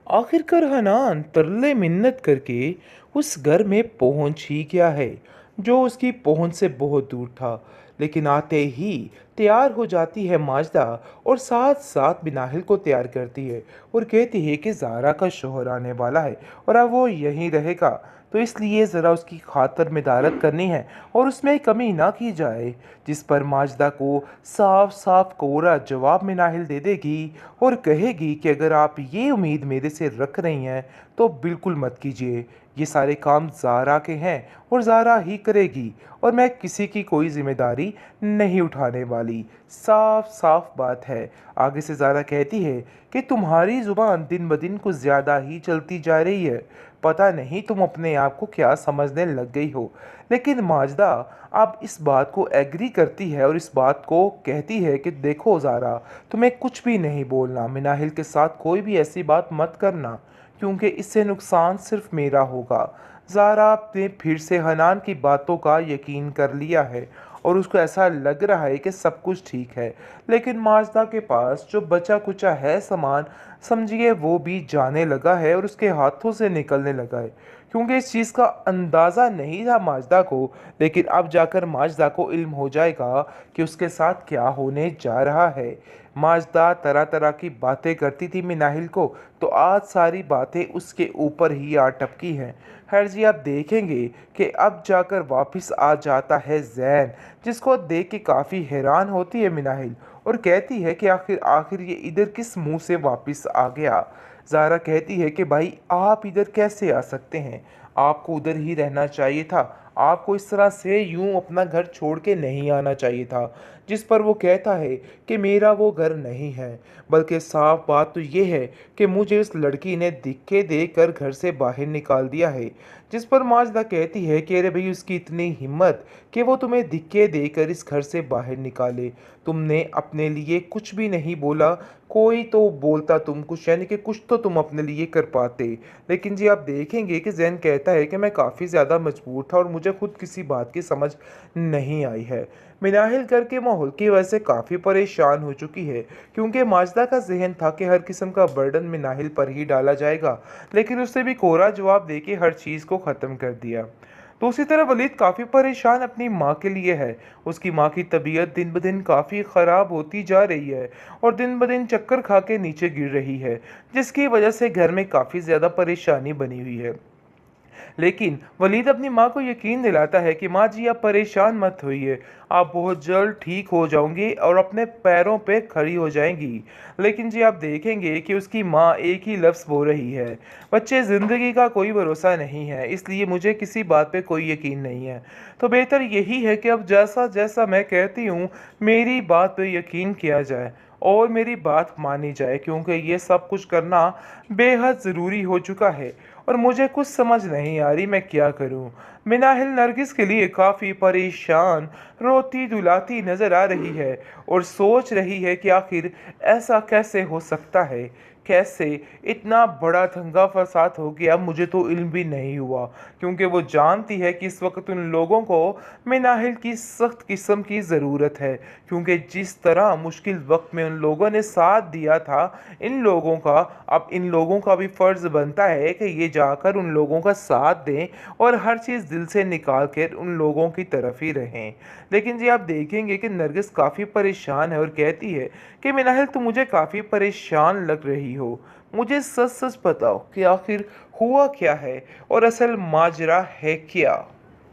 आखिरकार हनान तरले मिन्नत करके उस घर में पहुंच ही गया है जो उसकी पहुंच से बहुत दूर था। लेकिन आते ही तैयार हो जाती है माजदा और साथ साथ बिनाहिल को तैयार करती है और कहती है कि ज़ारा का शोहर आने वाला है और अब वो यहीं रहेगा, तो इसलिए ज़रा उसकी खातर मदारत करनी है और उसमें कमी ना की जाए। जिस पर माजदा को साफ साफ कोरा जवाब मिनाहिल दे देगी और कहेगी कि अगर आप ये उम्मीद मेरे से रख रही हैं तो बिल्कुल मत कीजिए। ये सारे काम ज़ारा के हैं और ज़ारा ही करेगी और मैं किसी की कोई जिम्मेदारी नहीं उठाने वाली। साफ साफ बात है। आगे से ज़ारा कहती है कि तुम्हारी ज़ुबान दिन ब दिन कुछ ज़्यादा ही चलती जा रही है। पता नहीं तुम अपने आप को क्या समझने लग गई हो। लेकिन माजदा अब इस बात को एग्री करती है और इस बात को कहती है कि देखो ज़ारा, तुम्हें कुछ भी नहीं बोलना, मिनाहिल के साथ कोई भी ऐसी बात मत करना क्योंकि इससे नुकसान सिर्फ मेरा होगा। ज़ारा ने फिर से हनान की बातों का यकीन कर लिया है और उसको ऐसा लग रहा है कि सब कुछ ठीक है। लेकिन माजदा के पास जो बचा कुचा है सामान, समझिए वो भी जाने लगा है और उसके हाथों से निकलने लगा है क्योंकि इस चीज़ का अंदाज़ा नहीं था माजदा को। लेकिन अब जाकर माजदा को इल्म हो जाएगा कि उसके साथ क्या होने जा रहा है। माजदा तरह तरह की बातें करती थी मिनाहिल को, तो आज सारी बातें उसके ऊपर ही आ टपकी हैं। खैर जी, आप देखेंगे कि अब जाकर वापस आ जाता है जैन, जिसको देख के काफ़ी हैरान होती है मिनाहिल और कहती है कि आखिर आखिर ये इधर किस मुंह से वापस आ गया। ज़ारा कहती है कि भाई आप इधर कैसे आ सकते हैं, आपको उधर ही रहना चाहिए था, आपको इस तरह से यूं अपना घर छोड़ के नहीं आना चाहिए था। जिस पर वो कहता है कि मेरा वो घर नहीं है, बल्कि साफ बात तो ये है कि मुझे उस लड़की ने धक्के देकर घर से बाहर निकाल दिया है। जिस पर माजदा कहती है कि अरे भाई, उसकी इतनी हिम्मत कि वो तुम्हें धक्के देकर इस घर से बाहर निकाले। तुमने अपने लिए कुछ भी नहीं बोला, कोई तो बोलता तुम कुछ, यानी कि कुछ तो तुम अपने लिए कर पाते। लेकिन जी, आप देखेंगे कि जैन कहता है कि मैं काफ़ी ज़्यादा मजबूर था और मुझे खुद किसी बात की समझ नहीं आई है। मिनाहिल घर के माहौल की वजह से काफ़ी परेशान हो चुकी है क्योंकि माजदा का जहन था कि हर किस्म का बर्डन मिनाहिल पर ही डाला जाएगा, लेकिन उससे भी कोरा जवाब देके हर चीज़ को ख़त्म कर दिया। दूसरी तरफ वलीद काफ़ी परेशान अपनी माँ के लिए है। उसकी माँ की तबीयत दिन ब दिन काफ़ी ख़राब होती जा रही है और दिन ब दिन चक्कर खा के नीचे गिर रही है, जिसकी वजह से घर में काफ़ी ज़्यादा परेशानी बनी हुई है। लेकिन वलीद अपनी माँ को यकीन दिलाता है कि माँ जी, आप परेशान मत होइए, आप बहुत जल्द ठीक हो जाओगी और अपने पैरों पे खड़ी हो जाएंगी। लेकिन जी, आप देखेंगे कि उसकी माँ एक ही लफ्ज़ बोल रही है, बच्चे, ज़िंदगी का कोई भरोसा नहीं है, इसलिए मुझे किसी बात पे कोई यकीन नहीं है। तो बेहतर यही है कि अब जैसा जैसा मैं कहती हूँ मेरी बात पे यकीन किया जाए और मेरी बात मानी जाए, क्योंकि ये सब कुछ करना बेहद ज़रूरी हो चुका है और मुझे कुछ समझ नहीं आ रही मैं क्या करूं। मिनाहिल नरगिस के लिए काफ़ी परेशान रोती दुलाती नज़र आ रही है और सोच रही है कि आखिर ऐसा कैसे हो सकता है, कैसे इतना बड़ा दंगा फसाद हो गया, मुझे तो इल्म भी नहीं हुआ। क्योंकि वो जानती है कि इस वक्त उन लोगों को मिनाहिल की सख्त किस्म की ज़रूरत है, क्योंकि जिस तरह मुश्किल वक्त में उन लोगों ने साथ दिया था इन लोगों का, अब इन लोगों का भी फ़र्ज़ बनता है कि ये जाकर उन लोगों का साथ दें और हर चीज़ दिल से निकाल कर उन लोगों की तरफ ही रहें। लेकिन जी, आप देखेंगे कि नरगिस काफ़ी परेशान है और कहती है कि मिनाहिल, तुम मुझे काफ़ी परेशान लग रही हो, मुझे सच सच बताओ कि आखिर हुआ क्या है और असल माजरा है क्या।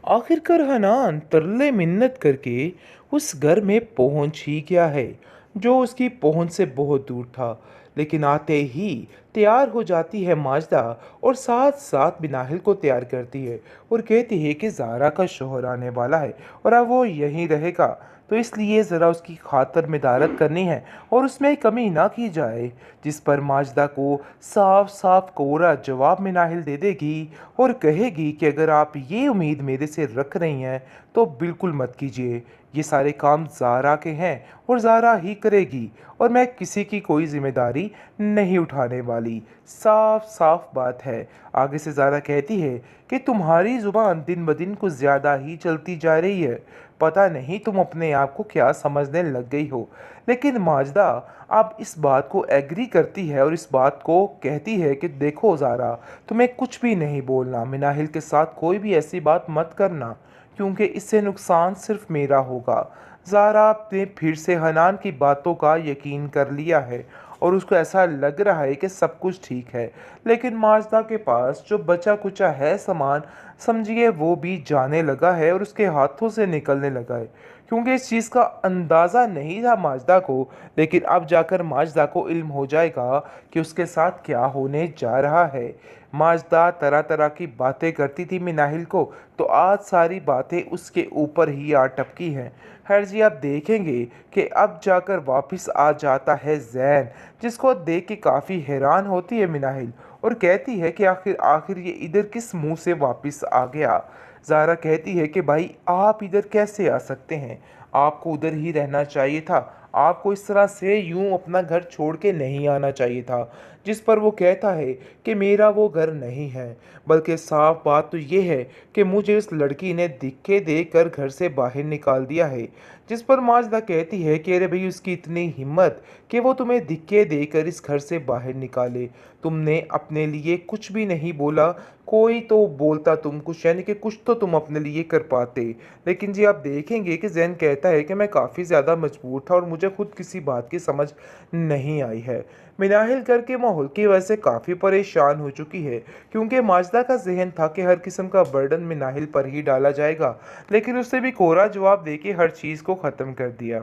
आखिरकार हनान तरले मिन्नत करके उस घर में पहुंच ही गया है जो उसकी पहुंच से बहुत दूर था। लेकिन आते ही तैयार हो जाती है माजदा और साथ साथ बिनाहिल को तैयार करती है और कहती है कि ज़ारा का शोहर आने वाला है और अब वो यहीं रहेगा, तो इसलिए ज़रा उसकी खातर मदारत करनी है और उसमें कमी ना की जाए। जिस पर माजदा को साफ साफ कोरा जवाब मिनाहिल दे देगी और कहेगी कि अगर आप ये उम्मीद मेरे से रख रही हैं तो बिल्कुल मत कीजिए। ये सारे काम ज़ारा के हैं और ज़ारा ही करेगी और मैं किसी की कोई जिम्मेदारी नहीं उठाने वाली। साफ साफ बात है। आगे से ज़ारा कहती है कि तुम्हारी ज़ुबान दिन ब दिन कुछ ज़्यादा ही चलती जा रही है। पता नहीं तुम अपने आप को क्या समझने लग गई हो। लेकिन माजदा अब इस बात को एग्री करती है और इस बात को कहती है कि देखो ज़ारा, तुम्हें कुछ भी नहीं बोलना, मिनाहिल के साथ कोई भी ऐसी बात मत करना, क्योंकि इससे नुकसान सिर्फ मेरा होगा। ज़ारा ने फिर से हनान की बातों का यकीन कर लिया है और उसको ऐसा लग रहा है कि सब कुछ ठीक है। लेकिन माजदा के पास जो बचा कुचा है सामान, समझिए वो भी जाने लगा है और उसके हाथों से निकलने लगा है, क्योंकि इस चीज़ का अंदाज़ा नहीं था माजदा को। लेकिन अब जाकर माजदा को इल्म हो जाएगा कि उसके साथ क्या होने जा रहा है। माजदा तरह तरह की बातें करती थी मिनाहिल को, तो आज सारी बातें उसके ऊपर ही आ टपकी हैं। खैर जी, आप देखेंगे कि अब जाकर वापस आ जाता है जैन, जिसको देख के काफ़ी हैरान होती है मिनाहिल और कहती है कि आखिर आखिर ये इधर किस मुंह से वापस आ गया। ज़ारा कहती है कि भाई आप इधर कैसे आ सकते हैं, आपको उधर ही रहना चाहिए था, आपको इस तरह से यूं अपना घर छोड़ के नहीं आना चाहिए था। जिस पर वो कहता है कि मेरा वो घर नहीं है, बल्कि साफ बात तो ये है कि मुझे इस लड़की ने धक्के देकर घर से बाहर निकाल दिया है। जिस पर माजदा कहती है कि अरे भाई, उसकी इतनी हिम्मत कि वो तुम्हें धक्के देकर इस घर से बाहर निकाले। तुमने अपने लिए कुछ भी नहीं बोला, कोई तो बोलता तुम कुछ, यानी कि कुछ तो तुम अपने लिए कर पाते। लेकिन जी, आप देखेंगे कि जैन कहता है कि मैं काफ़ी ज़्यादा मजबूर था और मुझे खुद किसी बात की समझ नहीं आई है। मिनाहिल घर के माहौल की वजह से काफ़ी परेशान हो चुकी है, क्योंकि माजदा का जहन था कि हर किस्म का बर्डन मिनाहिल पर ही डाला जाएगा, लेकिन उससे भी कोरा जवाब देके हर चीज़ को ख़त्म कर दिया।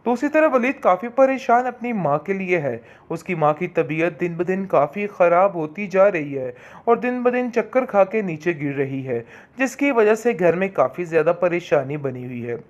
दूसरी तरफ वलीद काफ़ी परेशान अपनी माँ के लिए है। उसकी माँ की तबीयत दिन ब दिन काफ़ी ख़राब होती जा रही है और दिन ब दिन चक्कर खा के नीचे गिर रही है, जिसकी वजह से घर में काफ़ी ज़्यादा परेशानी बनी हुई है।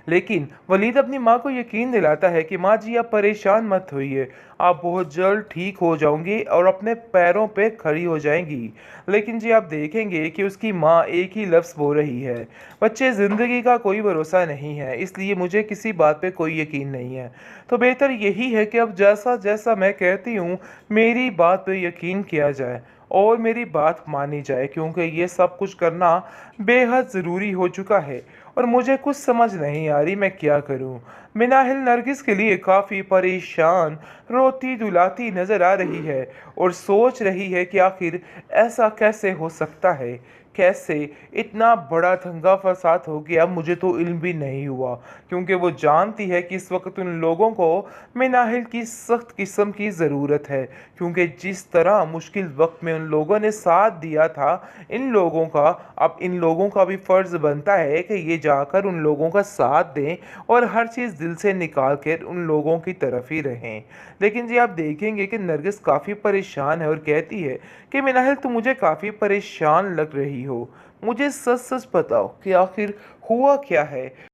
लेकिन वलीद अपनी माँ को यकीन दिलाता है कि माँ जी, आप परेशान मत होइए, आप बहुत जल्द ठीक हो जाओगी और अपने पैरों पे खड़ी हो जाएंगी। लेकिन जी, आप देखेंगे कि उसकी माँ एक ही लफ्ज़ बोल रही है, बच्चे, ज़िंदगी का कोई भरोसा नहीं है, इसलिए मुझे किसी बात पे कोई यकीन नहीं है। तो बेहतर यही है कि अब जैसा जैसा मैं कहती हूँ, मेरी बात पे यकीन किया जाए और मेरी बात मानी जाए, क्योंकि ये सब कुछ करना बेहद ज़रूरी हो चुका है और मुझे कुछ समझ नहीं आ रही मैं क्या करूं। मिनाहिल नरगिस के लिए काफ़ी परेशान रोती दुलाती नज़र आ रही है और सोच रही है कि आखिर ऐसा कैसे हो सकता है, कैसे इतना बड़ा दंगा फसाद हो गया, मुझे तो इल्म भी नहीं हुआ। क्योंकि वो जानती है कि इस वक्त उन लोगों को मिनाहिल की सख्त किस्म की ज़रूरत है, क्योंकि जिस तरह मुश्किल वक्त में उन लोगों ने साथ दिया था इन लोगों का, अब इन लोगों का भी फ़र्ज़ बनता है कि ये जाकर उन लोगों का साथ दें और हर चीज़ दिल से निकाल कर उन लोगों की तरफ ही रहें। लेकिन जी, आप देखेंगे कि नरगिस काफ़ी परेशान है और कहती है कि मिनाहिल, तुम मुझे काफ़ी परेशान लग रही हो, मुझे सच सच बताओ कि आखिर हुआ क्या है।